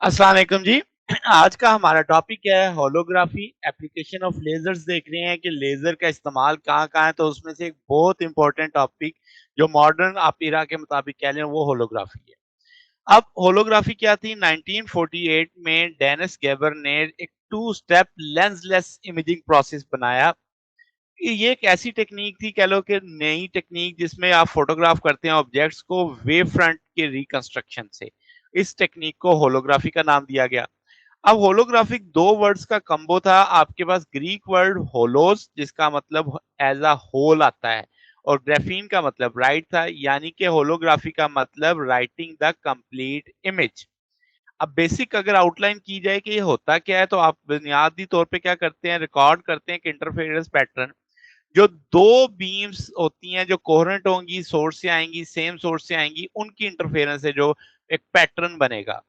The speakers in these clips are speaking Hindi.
अस्सलाम वालेकुम जी। आज का हमारा टॉपिक है होलोग्राफी एप्लीकेशन ऑफ लेजर्स। देख रहे हैं कि लेजर का इस्तेमाल कहाँ-कहाँ है, तो उसमें से एक बहुत इंपॉर्टेंट टॉपिक जो मॉडर्न आप इरा के मुताबिक कह लें वो होलोग्राफी है। अब होलोग्राफी क्या थी? 1948 में डेनिस गेबर ने एक टू स्टेप लेंसलेस इमेजिंग प्रोसेस बनाया। ये एक ऐसी टेक्नीक थी, कह लो कि नई टेक्नीक, जिसमें आप फोटोग्राफ करते हैं ऑब्जेक्ट्स को वेव फ्रंट के रिकंस्ट्रक्शन से। इस टेक्निक को होलोग्राफी का नाम दिया गया। अब होलोग्राफिक दो वर्ड्स का कंबो था। आपके पास ग्रीक वर्ड होलोस, जिसका मतलब एज अ होल आता है, और ग्राफीन का मतलब राइट था, यानी कि होलोग्राफी का मतलब राइटिंग द कंप्लीट इमेज। अब बेसिक अगर आउटलाइन की जाए कि ये होता क्या है, तो आप बुनियादी तौर पे क्या करते हैं, रिकॉर्ड करते हैं एक इंटरफेरेंस पैटर्न। जो दो बीम्स होती हैं जो कोहेरेंट होंगी, सोर्स से आएंगी, सेम सोर्स से आएंगी, उनकी इंटरफेरेंस से जो एक पैटर्न बनेगा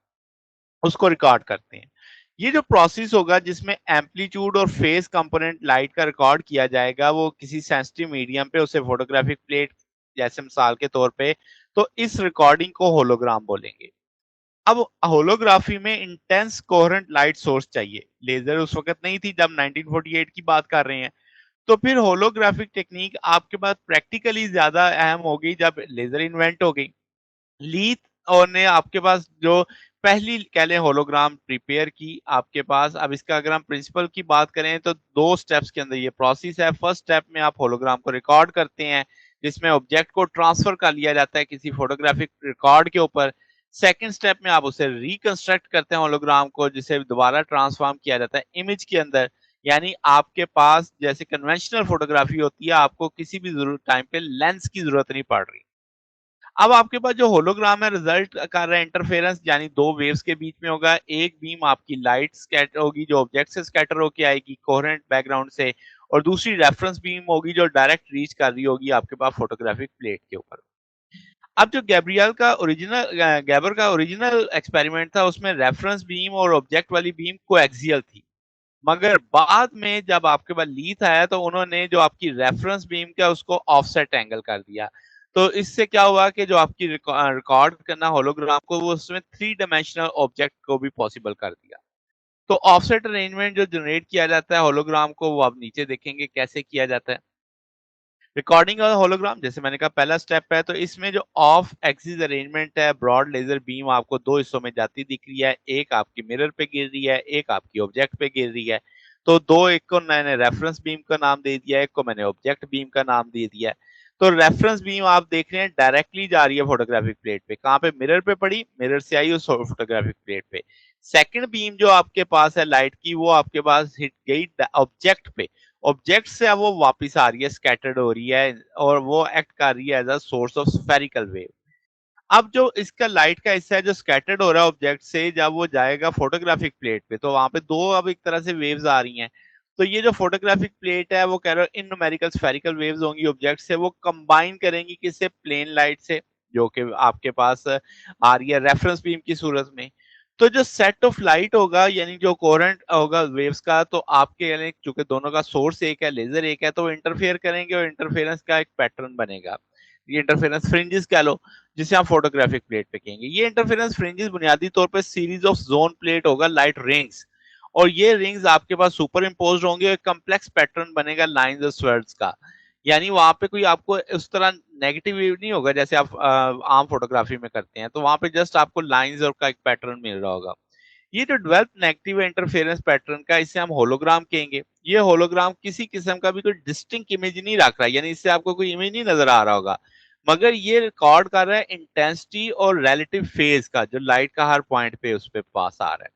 उसको रिकॉर्ड करते हैं। ये जो प्रोसेस होगा जिसमें एम्पलीट्यूड और फेस कंपोनेंट लाइट का रिकॉर्ड किया जाएगा, वो किसी सेंसिटिव मीडियम पे, उसे फोटोग्राफिक प्लेट जैसे मिसाल के तौर पे, तो इस रिकॉर्डिंग को होलोग्राम बोलेंगे। अब होलोग्राफी में इंटेंस कोहेरेंट लाइट सोर्स चाहिए। लेजर उस वक्त नहीं थी जब 1948 की बात कर रहे हैं। तो फिर होलोग्राफिक टेक्निक आपके पास प्रैक्टिकली ज्यादा अहम हो गई जब लेजर इन्वेंट हो गई। लीथ और ने आपके पास जो पहली कह लें होलोग्राम प्रिपेयर की आपके पास। अब इसका अगर हम प्रिंसिपल की बात करें तो दो स्टेप्स के अंदर ये प्रोसेस है। फर्स्ट स्टेप में आप होलोग्राम को रिकॉर्ड करते हैं, जिसमें ऑब्जेक्ट को ट्रांसफर कर लिया जाता है किसी फोटोग्राफिक रिकॉर्ड के ऊपर। सेकंड स्टेप में आप उसे रिकंस्ट्रक्ट करते हैं होलोग्राम को, जिसे दोबारा ट्रांसफॉर्म किया जाता है इमेज के अंदर। यानी आपके पास जैसे कन्वेंशनल फोटोग्राफी होती है, आपको किसी भी जरूरत टाइम पे लेंस की जरूरत नहीं पड़ रही। अब आपके पास जो होलोग्राम है, रिजल्ट कर रहा है इंटरफेरेंस, यानी दो वेव्स के बीच में होगा। एक बीम आपकी लाइट स्कैटर होगी जो ऑब्जेक्ट से स्कैटर होके आएगी कोहेरेंट बैकग्राउंड से, और दूसरी रेफरेंस बीम होगी जो डायरेक्ट रीच कर रही होगी आपके पास फोटोग्राफिक प्लेट के ऊपर। अब जो गैबर का ओरिजिनल एक्सपेरिमेंट था, उसमें रेफरेंस बीम और ऑब्जेक्ट वाली बीम कोएक्सियल थी। मगर बाद में जब आपके पास लीथ आया, तो उन्होंने जो आपकी रेफरेंस बीम का उसको ऑफसेट एंगल कर दिया। तो इससे क्या हुआ कि जो आपकी रिकॉर्ड करना होलोग्राम को, वो उसमें थ्री डायमेंशनल ऑब्जेक्ट को भी पॉसिबल कर दिया। तो ऑफसेट अरेंजमेंट जो जनरेट किया जाता है होलोग्राम को, वो आप नीचे देखेंगे कैसे किया जाता है। रिकॉर्डिंग और होलोग्राम, जैसे मैंने कहा, पहला स्टेप है। तो इसमें जो ऑफ एक्सिस अरेंजमेंट है, ब्रॉड लेजर बीम आपको दो हिस्सों में जाती दिख रही है। एक आपकी मिरर पे गिर रही है, एक आपकी ऑब्जेक्ट पे गिर रही है। तो दो, एक को मैंने रेफरेंस बीम का नाम दे दिया, एक को मैंने ऑब्जेक्ट बीम का नाम दे दिया है। तो रेफरेंस बीम आप देख रहे हैं डायरेक्टली जा रही है फोटोग्राफिक प्लेट पे। कहाँ पे? मिरर पे पड़ी, मिरर से आई उस फोटोग्राफिक प्लेट पे। सेकंड बीम जो आपके पास है लाइट की, वो आपके पास हिट गई ऑब्जेक्ट पे। ऑब्जेक्ट से अब वो वापस आ रही है, स्कैटर्ड हो रही है, और वो एक्ट कर रही है as a source of spherical wave. अब जो इसका लाइट का हिस्सा है जो स्कैटर्ड हो रहा है ऑब्जेक्ट से, जब वो जाएगा फोटोग्राफिक प्लेट पे, तो वहां पे दो अब एक तरह से वेव्स आ रही हैं। तो ये जो फोटोग्राफिक प्लेट है, वो कह रहे हो इन न्यूमेरिकल स्फेरिकल वेव्स होंगी ऑब्जेक्ट से, वो कंबाइन करेंगी किससे? प्लेन लाइट से, जो कि आपके पास आ रही है रेफरेंस बीम की सूरत में। तो जो सेट ऑफ लाइट होगा, यानी जो कोरेंट होगा वेव्स का, तो आपके यानी चूंकि दोनों का सोर्स एक है, लेजर एक है, तो वो इंटरफेयर करेंगे और इंटरफेरेंस का एक पैटर्न बनेगा। ये इंटरफेरेंस फ्रिंजेस कह लो, जिसे आप फोटोग्राफिक प्लेट पे कहेंगे। ये इंटरफेरेंस फ्रिंजेस बुनियादी तौर पर सीरीज ऑफ जोन प्लेट होगा, लाइट रिंग्स। और ये रिंग्स आपके पास सुपर इम्पोज होंगे, और कम्प्लेक्स पैटर्न बनेगा लाइंस और स्वर्ड्स का। यानी वहां पे कोई आपको उस तरह नेगेटिव वेव नहीं होगा जैसे आप आम फोटोग्राफी में करते हैं। तो वहां पे जस्ट आपको लाइंस और का एक पैटर्न मिल रहा होगा। ये जो डेवलप नेगेटिव इंटरफेरेंस पैटर्न का, इसे हम होलोग्राम कहेंगे। ये होलोग्राम किसी किस्म का भी कोई डिस्टिंक्ट इमेज नहीं रख रहा है, यानी इससे आपको कोई इमेज नहीं नजर आ रहा होगा, मगर ये रिकॉर्ड कर रहा है इंटेंसिटी और रिलेटिव फेज का, जो लाइट का हर पॉइंट पे उस पे पास आ रहा है।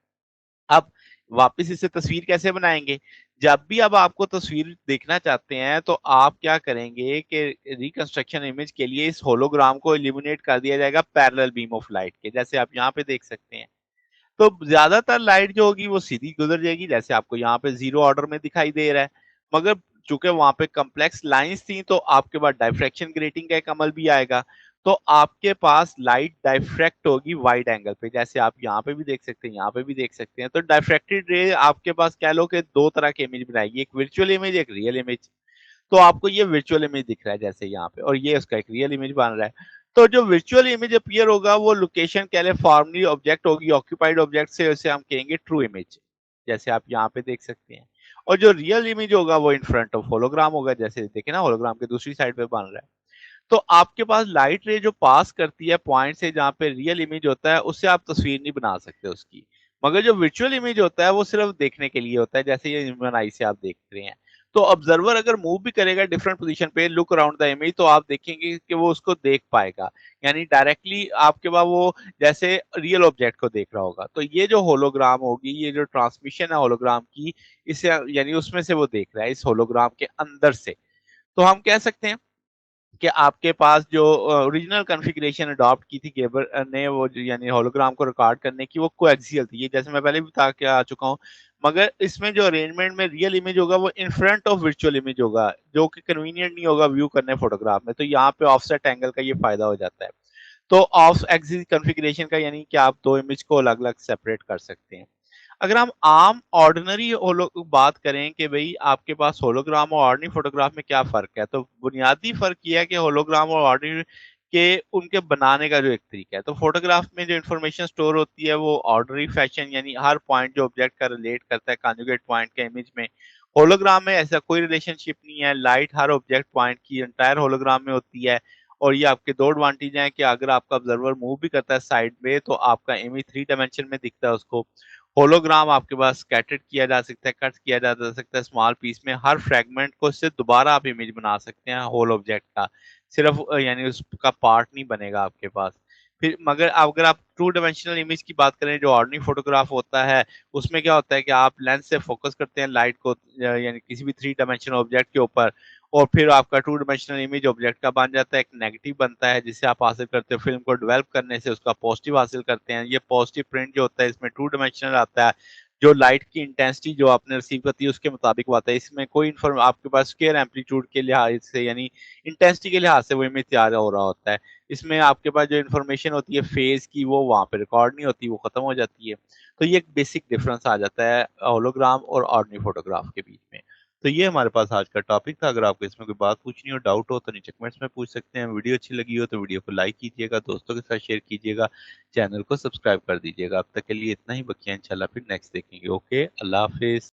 अब वापस इसे तस्वीर कैसे बनाएंगे? जब भी अब आपको तस्वीर देखना चाहते हैं, तो आप क्या करेंगे कि रिकंस्ट्रक्शन इमेज के लिए इस होलोग्राम को इल्यूमिनेट कर दिया जाएगा पैरेलल बीम ऑफ लाइट के, जैसे आप यहाँ पे देख सकते हैं। तो ज्यादातर लाइट जो होगी वो सीधी गुजर जाएगी, जैसे आपको यहाँ पे जीरो ऑर्डर में दिखाई दे रहा है। मगर चूंकि वहां पे कम्प्लेक्स लाइंस थी, तो आपके पास डायफ्रैक्शन ग्रेटिंग का एक अमल भी आएगा। तो आपके पास लाइट डायफ्रैक्ट होगी वाइड एंगल पे, जैसे आप यहाँ पे भी देख सकते हैं, यहाँ पे भी देख सकते हैं। तो डायफ्रैक्टेड रे आपके पास कह लो कि दो तरह की इमेज बनाएगी, एक वर्चुअल इमेज, एक रियल इमेज। तो आपको ये वर्चुअल इमेज दिख रहा है जैसे यहाँ पे, और ये उसका एक रियल इमेज बन रहा है। तो जो वर्चुअल इमेज अपीयर होगा वो लोकेशन कह लें फॉर्मली ऑब्जेक्ट होगी, ऑक्यूपाइड ऑब्जेक्ट से उसे हम कहेंगे ट्रू इमेज, जैसे आप यहाँ पे देख सकते हैं। और जो रियल इमेज होगा वो इन फ्रंट ऑफ होलोग्राम होगा, जैसे देखे ना होलोग्राम के दूसरी साइड पे बन रहा है। तो आपके पास लाइट रे जो पास करती है पॉइंट से जहाँ पे रियल इमेज होता है, उससे आप तस्वीर नहीं बना सकते उसकी। मगर जो वर्चुअल इमेज होता है वो सिर्फ देखने के लिए होता है, जैसे ये ह्यूमन आई से आप देख रहे हैं। तो ऑब्जर्वर अगर मूव भी करेगा डिफरेंट पोजीशन पे, लुक अराउंड द इमेज, तो आप देखेंगे कि वो उसको देख पाएगा। यानी डायरेक्टली आपके पास वो जैसे रियल ऑब्जेक्ट को देख रहा होगा। तो ये जो होलोग्राम होगी, ये जो ट्रांसमिशन है होलोग्राम की, इसे यानी उसमें से वो देख रहा है, इस होलोग्राम के अंदर से। तो हम कह सकते हैं कि आपके पास जो ओरिजिनल कॉन्फ़िगरेशन अडॉप्ट की थी गेबर ने, वो जो यानी होलोग्राम को रिकॉर्ड करने की, वो कोएक्सियल थी। ये जैसे मैं पहले भी बता के आ चुका हूँ। मगर इसमें जो अरेंजमेंट में रियल इमेज होगा वो in front of virtual image होगा, जो कि कन्वीनिएंट नहीं होगा व्यू करने फोटोग्राफ में। तो यहाँ पे ऑफसेट एंगल का ये फायदा हो जाता है। तो ऑफ एक्सिस कॉन्फ़िगरेशन का यानी कि आप 2 इमेज को अलग-अलग सेपरेट कर सकते हैं। अगर हम आम ऑर्डिनरी होलो बात करें कि भई आपके पास होलोग्राम और ऑर्डिनरी फ़ोटोग्राफ में क्या फ़र्क है? तो बुनियादी फ़र्क ये है कि होलोग्राम और ऑर्डिनरी के उनके बनाने का जो एक तरीका है। तो फ़ोटोग्राफ में जो इन्फॉर्मेशन स्टोर होती है वो ऑर्डनरी फैशन, यानी हर पॉइंट जो ऑब्जेक्ट का रिलेट करता है कॉन्जुगेट पॉइंट के इमेज में। होलोग्राम में ऐसा कोई रिलेशनशिप नहीं है, लाइट हर ऑब्जेक्ट पॉइंट की एंटायर होलोग्राम में होती है। और ये आपके 2 एडवांटेज हैं कि अगर आपका ऑब्जर्वर मूव भी करता है साइड में, तो आपका इमेज 3 डायमेंशन में दिखता है उसको। होलोग्राम आपके पास स्कैटर्ड किया जा सकता है, कट किया जा सकता है स्मॉल पीस में, हर फ्रैगमेंट को इससे दोबारा आप इमेज बना सकते हैं होल ऑब्जेक्ट का। सिर्फ यानी उसका पार्ट नहीं बनेगा आपके पास। फिर मगर अगर आप टू डायमेंशनल इमेज की बात करें, जो ऑर्डिनरी फोटोग्राफ होता है, उसमें क्या होता है कि आप लेंस से फोकस करते हैं लाइट को यानी किसी भी थ्री डायमेंशनल ऑब्जेक्ट के ऊपर, और फिर आपका टू डायमेंशनल इमेज ऑब्जेक्ट का बन जाता है, एक नेगेटिव बनता है जिसे आप हासिल करते हो फिल्म को डेवलप करने से, उसका पॉजिटिव हासिल करते हैं। ये पॉजिटिव प्रिंट जो होता है इसमें टू डायमेंशनल आता है, जो लाइट की इंटेंसिटी जो आपने रिसीव करती है उसके मुताबिक वो आता है। इसमें कोई इन्फॉर्म आपके पास स्केयर एम्पलीट्यूड के लिहाज से यानी इंटेंसिटी के लिहाज से वो इमेज तैयार हो रहा होता है। इसमें आपके पास जो इन्फॉर्मेशन होती है फेज की, वो वहाँ पे रिकॉर्ड नहीं होती, वो खत्म हो जाती है। तो ये एक बेसिक डिफरेंस आ जाता है होलोग्राम और ऑर्डिनरी फोटोग्राफ के बीच में। तो ये हमारे पास आज का टॉपिक था। अगर आपको इसमें कोई बात पूछनी हो, डाउट हो, तो नीचे कमेंट्स में पूछ सकते हैं। वीडियो अच्छी लगी हो तो वीडियो को लाइक कीजिएगा, दोस्तों के साथ शेयर कीजिएगा, चैनल को सब्सक्राइब कर दीजिएगा। अब तक के लिए इतना ही, बकिया इंशाल्लाह फिर नेक्स्ट देखेंगे। ओके, अल्लाह हाफिज।